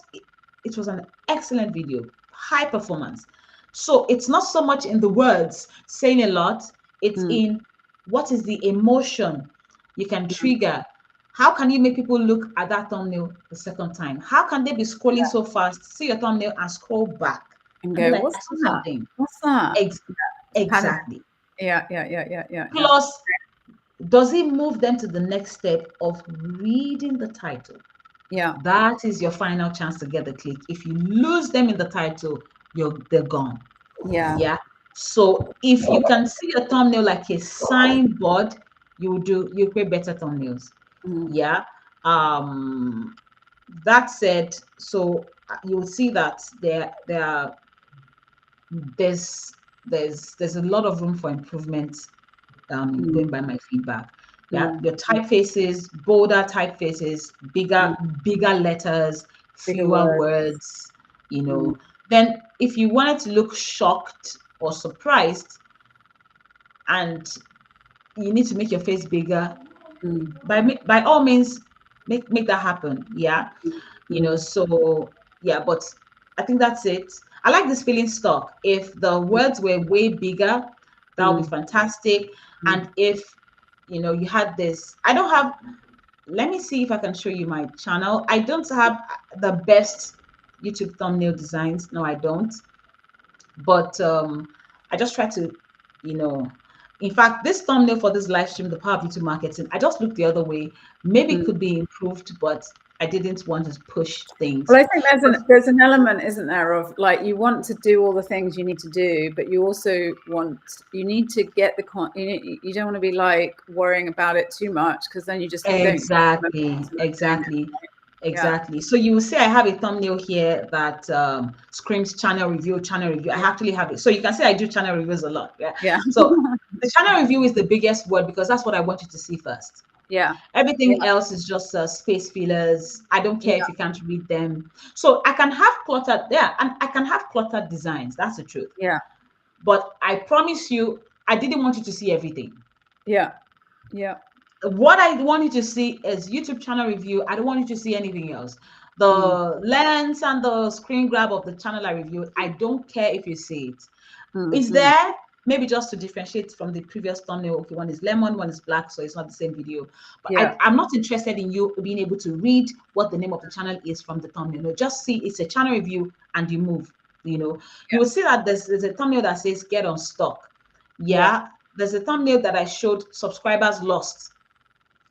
it was an excellent video, high performance. So it's not so much in the words saying a lot, it's Mm. in what is the emotion you can Mm. trigger. How can you make people look at that thumbnail the second time? How can they be scrolling so fast, see your thumbnail and scroll back And and be go, like, what's I saw that? something? What's that? Pattern. Exactly. Yeah. Yeah. Yeah. Yeah. Yeah. Yeah. Plus, does it move them to the next step of reading the title? Yeah. That is your final chance to get the click. If you lose them in the title, they're gone. Yeah. Yeah. So if you can see a thumbnail like a signboard, you create better thumbnails. Mm. Yeah. That said, so you'll see that there's there's a lot of room for improvement, Mm. going by my feedback. Yeah, Mm. your typefaces, bolder typefaces, Mm. bigger letters, Bigger fewer word. words. Mm. Then if you wanted to look shocked or surprised, and you need to make your face bigger, Mm. by all means, make that happen. Yeah, Mm. So yeah, but I think that's it. I like this feeling stuck. If the words were way bigger, that would be Mm. fantastic. Mm. And if you had this, I don't have. Let me see if I can show you my channel. I don't have the best YouTube thumbnail designs. No, I don't. But I just try to, you know, in fact, this thumbnail for this live stream, the power of YouTube marketing, I just looked the other way. Maybe it could be improved, but I didn't want to push things. Well, I think there's an element, isn't there, of like you want to do all the things you need to do, but you also you need to get you don't want to be like worrying about it too much, because then you just exactly. So you will see I have a thumbnail here that screams channel review. I actually have it. So you can see I do channel reviews a lot. Yeah. So the channel review is the biggest word because that's what I want you to see first. Yeah. Everything else is just space fillers. I don't care if you can't read them. So I can have cluttered and I can have cluttered designs. That's the truth. Yeah. But I promise you, I didn't want you to see everything. Yeah. Yeah. What I want you to see is YouTube channel review. I don't want you to see anything else. The lens and the screen grab of the channel I reviewed, I don't care if you see it. It's there, maybe just to differentiate from the previous thumbnail. Okay, one is lemon, one is black, so it's not the same video. But I'm not interested in you being able to read what the name of the channel is from the thumbnail. No, just see it's a channel review and you move. You know, you will see that there's a thumbnail that says get unstuck. There's a thumbnail that I showed subscribers lost.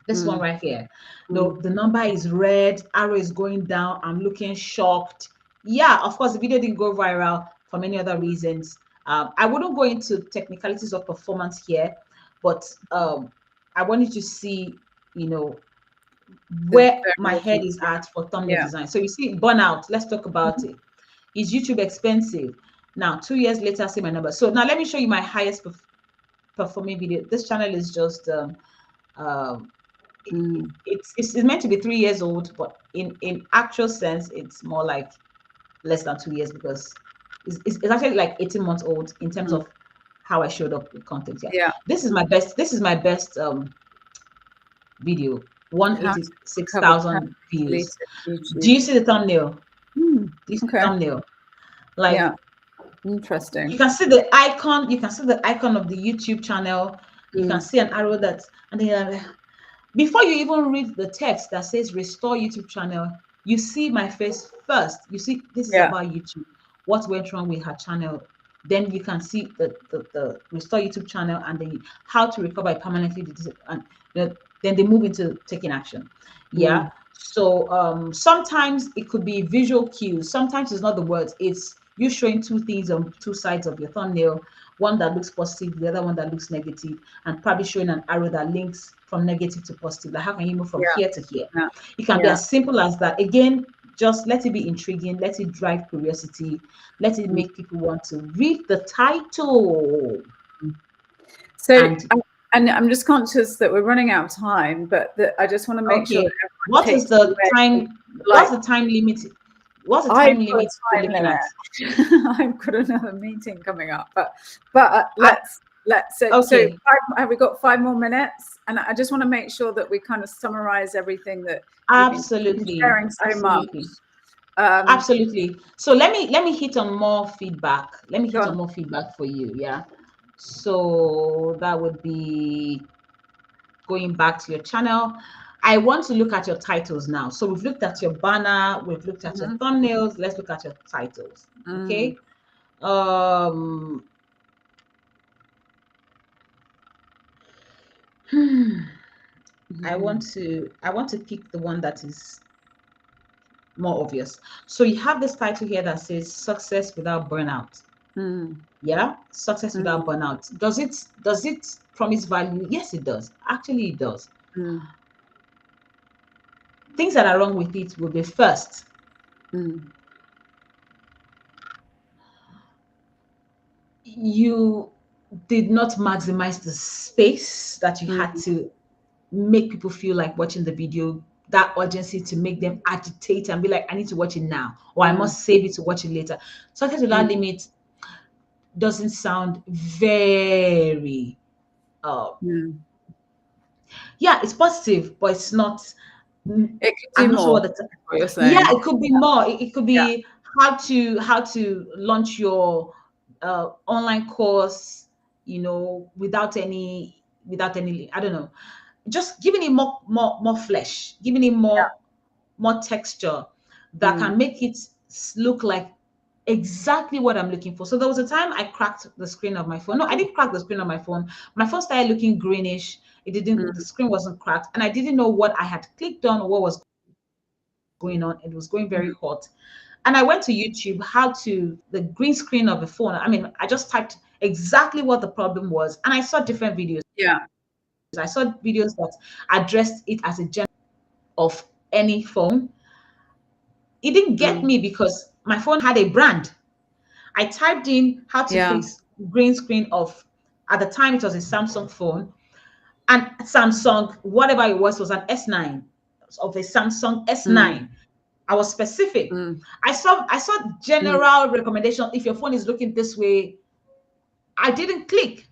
This one right here. No, the number is red, arrow is going down. I'm looking shocked. Yeah, of course, the video didn't go viral for many other reasons. I wouldn't go into technicalities of performance here, but I wanted to see, you know, where my head is at for thumbnail design. So you see burnout. Let's talk about it. Is YouTube expensive? Now, 2 years later, see my number. So now let me show you my highest performing video. This channel is just it's meant to be 3 years old, but in actual sense it's more like less than 2 years because it's actually like 18 months old in terms of how I showed up with content. This is my best video, 186,000 views. Do you see the thumbnail? Do you see the thumbnail? Like, interesting. You can see the icon of the YouTube channel. You can see an arrow and then before you even read the text that says restore YouTube channel, you see my face first. You see this is about YouTube. What went wrong with her channel? Then you can see the restore YouTube channel and then how to recover it permanently. And then they move into taking action. So sometimes it could be visual cues. Sometimes it's not the words. It's you showing two things on two sides of your thumbnail, one that looks positive, the other one that looks negative, and probably showing an arrow that links from negative to positive. Like how can you move from here to here? It can be as simple as that. Again, just let it be intriguing, let it drive curiosity, let it make people want to read the title. So and I'm just conscious that we're running out of time, but I just want to make sure that what is the time? What's the time limit? What's the time limit we're looking at? I've got another meeting coming up, but let's so have we got 5 more minutes? And I just want to make sure that we kind of summarize everything that absolutely sharing so much. Absolutely. So let me hit on more feedback. Let me hit on more feedback for you. Yeah. So that would be going back to your channel. I want to look at your titles now. So we've looked at your banner, we've looked at your thumbnails. Let's look at your titles. Okay. I want to pick the one that is more obvious. So you have this title here that says success without burnout. Yeah, success without burnout. Does it promise value? Yes, it does. Actually, it does. Things that are wrong with it will be first. You did not maximize the space that you had to make people feel like watching the video, that urgency to make them agitate and be like, I need to watch it now, or I must save it to watch it later. Success without limit doesn't sound very it's positive, but it's not. It could do more. It could be more. It could be how to launch your online course, without any I don't know, just giving it more flesh, giving it more texture that can make it look like exactly what I'm looking for. So there was a time I cracked the screen of my phone. No, I didn't crack the screen of my phone. My phone started looking greenish. It didn't, the screen wasn't cracked, and I didn't know what I had clicked on or what was going on. It was going very hot. And I went to YouTube, how to the green screen of the phone. I mean, I just typed exactly what the problem was, and I saw different videos. Yeah. I saw videos that addressed it as a general of any phone. It didn't get me because my phone had a brand. I typed in how to fix green screen of, at the time it was a Samsung phone, and Samsung, whatever it was an S9, of a Samsung S9. I was specific. I saw general recommendation. If your phone is looking this way, I didn't click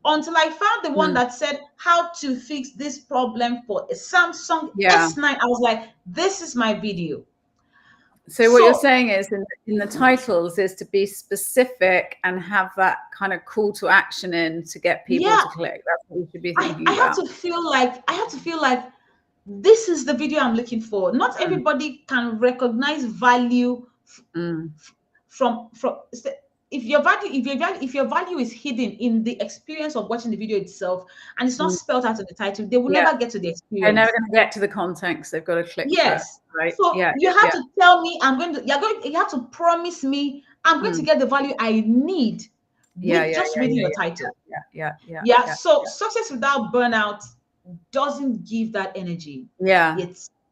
until I found the one that said how to fix this problem for a Samsung S9. I was like, this is my video. So what you're saying is in the titles is to be specific and have that kind of call to action in to get people to click. That's what you should be thinking about. I have to feel like this is the video I'm looking for. Not everybody can recognize value from if your value is hidden in the experience of watching the video itself, and it's not spelled out in the title, they will never get to the experience. They're never going to get to the content because they've got to click. Yes, right. So you have to tell me you have to promise me I'm going to get the value I need with just reading the title. Yeah. So success without burnout doesn't give that energy.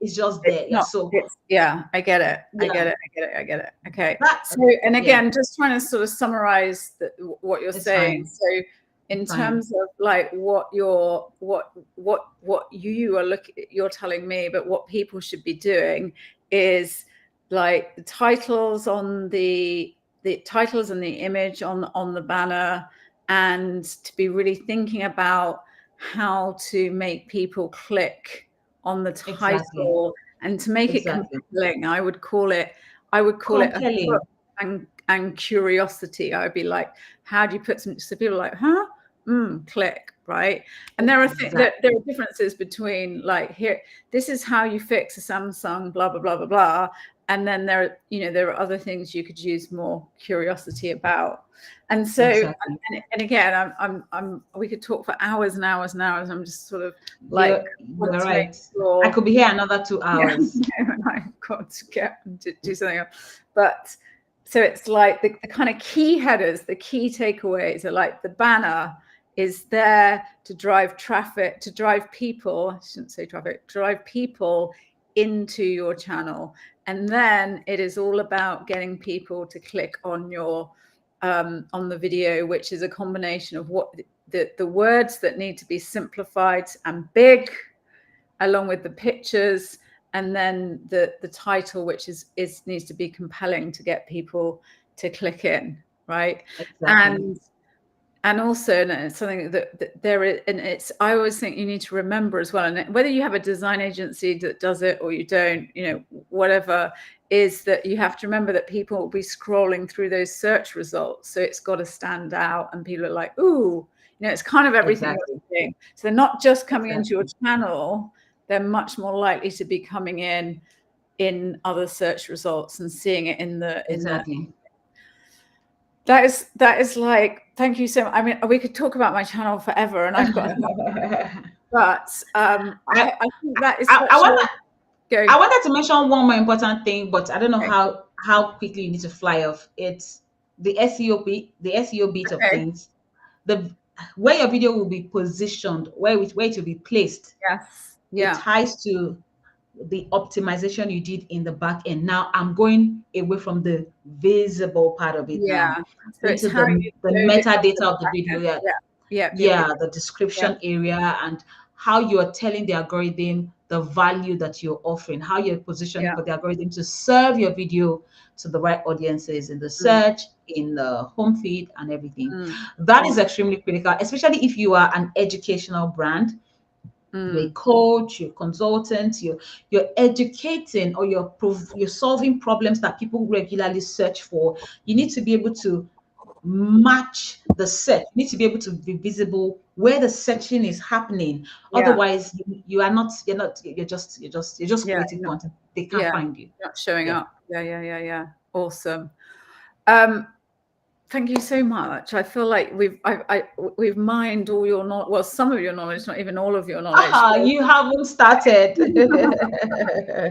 It's just there. I get it. I get it. Okay. So, and again, just trying to sort of summarize what you're saying. So in terms of like what you're telling me, but what people should be doing is like the titles on the titles and the image on the banner, and to be really thinking about how to make people click on the title and to make it compelling. I would call it a hook and curiosity. I would be like, how do you put some, so people are like, huh? Click, right? And there are there are differences between like, here, this is how you fix a Samsung, blah blah blah blah blah, and then there are other things you could use more curiosity about. And so and again, we could talk for hours and hours and hours. I'm just sort of like, you're right. I could be here another 2 hours. I've got to do something else. But so it's like the kind of key headers, the key takeaways are like the banner is there to drive traffic, to drive people, I shouldn't say traffic, drive people into your channel. And then it is all about getting people to click on your on the video, which is a combination of what the words that need to be simplified and big, along with the pictures, and then the title, which needs to be compelling to get people to click in, right? And also it's something that there is, and I always think you need to remember as well, and whether you have a design agency that does it or you don't, whatever, is that you have to remember that people will be scrolling through those search results. So it's got to stand out, and people are like, ooh, it's kind of everything you're doing. So they're not just coming into your channel, they're much more likely to be coming in other search results and seeing it in the that is like, thank you so much. I mean, we could talk about my channel forever, and I've got but I think that is I wanted to mention one more important thing, but I don't know how quickly you need to fly off. It's the SEO bit of things. Where your video will be positioned, where it will be placed. It ties to the optimization you did in the back end. Now I'm going away from the visible part of it now into the metadata of the video. The description area, and how you're telling the algorithm the value that you're offering, how you're positioning for the algorithm to serve your video to the right audiences in the search, in the home feed, and everything. That is extremely critical, especially if you are an educational brand. You're a coach, you're a consultant, you're educating, or you're solving problems that people regularly search for. You need to be able to match the search. You need to be able to be visible where the searching is happening. Otherwise, you're just creating content. They can't find you. Not showing up. Yeah. Awesome. Thank you so much. I feel like we've mined all your knowledge, well, some of your knowledge, not even all of your knowledge. You haven't started.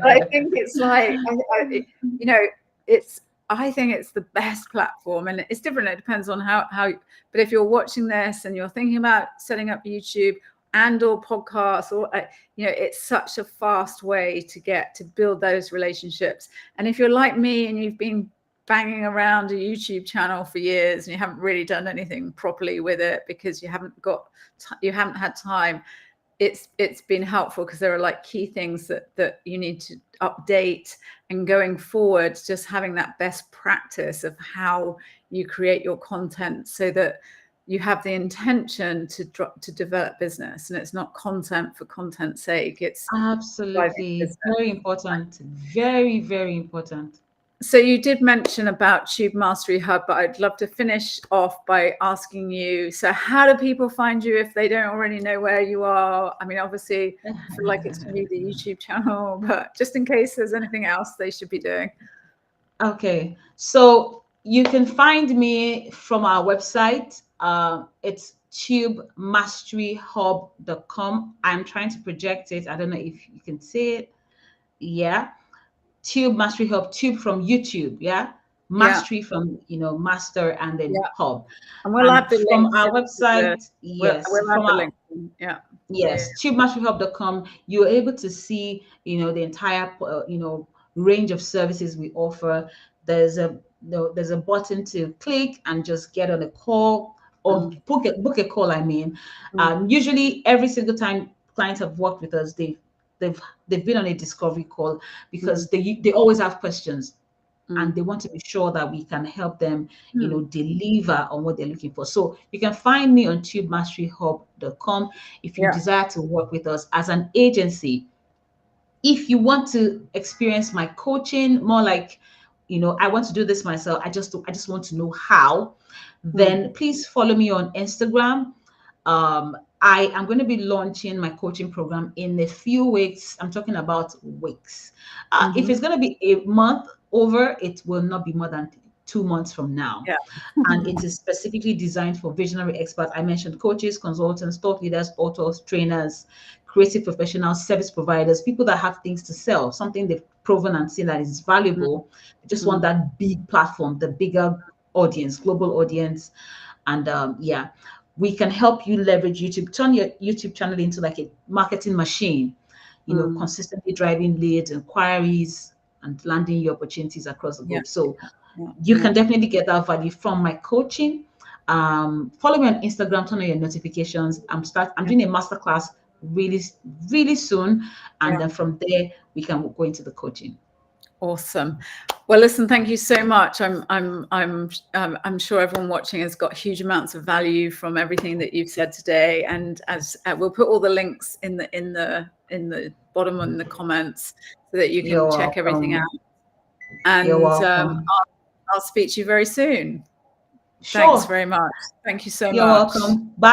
I think it's like, you know, I think it's the best platform, and it's different. It depends on how, but if you're watching this and you're thinking about setting up YouTube and or podcasts, or, you know, it's such a fast way to build those relationships. And if you're like me and you've been banging around a YouTube channel for years and you haven't really done anything properly with it because you haven't had time, it's been helpful, because there are like key things that you need to update. And going forward, just having that best practice of how you create your content so that you have the intention to develop business, and it's not content for content's sake. It's absolutely very important. Very, very important. So you did mention about Tube Mastery Hub, but I'd love to finish off by asking you, so how do people find you if they don't already know where you are? I mean, obviously, I feel like it's going to be the YouTube channel, but just in case there's anything else they should be doing. Okay, so you can find me from our website. It's tubemasteryhub.com. I'm trying to project it. I don't know if you can see it. Yeah. Tube Mastery Hub, tube from YouTube, yeah. Mastery from, you know, master, and then hub. And we'll have the from link our website. Yes, we'll have the link. Yeah. Yes, tubemasteryhub.com. You're able to see, you know, the entire, you know, range of services we offer. There's a button to click and just get on a call, or book a call. I mean, usually every single time clients have worked with us, they've been on a discovery call, because they always have questions, and they want to be sure that we can help them, you know, deliver on what they're looking for. So you can find me on tubemasteryhub.com if you desire to work with us as an agency. If you want to experience my coaching more, like, you know, I want to do this myself, I just want to know how, then please follow me on Instagram. I am going to be launching my coaching program in a few weeks. I'm talking about weeks. If it's going to be a month over, it will not be more than 2 months from now. Yeah. And it is specifically designed for visionary experts. I mentioned coaches, consultants, thought leaders, authors, trainers, creative professionals, service providers, people that have things to sell, something they've proven and seen that is valuable. They just want that big platform, the bigger audience, global audience. And yeah, we can help you leverage YouTube, turn your YouTube channel into like a marketing machine, you know, consistently driving leads, inquiries, and landing your opportunities across the globe. So you can definitely get that value from my coaching. Follow me on Instagram, turn on your notifications. I'm doing a masterclass really soon, and then from there we can go into the coaching. Awesome. Well, listen, thank you so much. I'm sure everyone watching has got huge amounts of value from everything that you've said today. And as we'll put all the links in the bottom in the comments so that you can check everything out. And I'll speak to you very soon. Sure. Thanks very much. Thank you so much. You're welcome. Bye.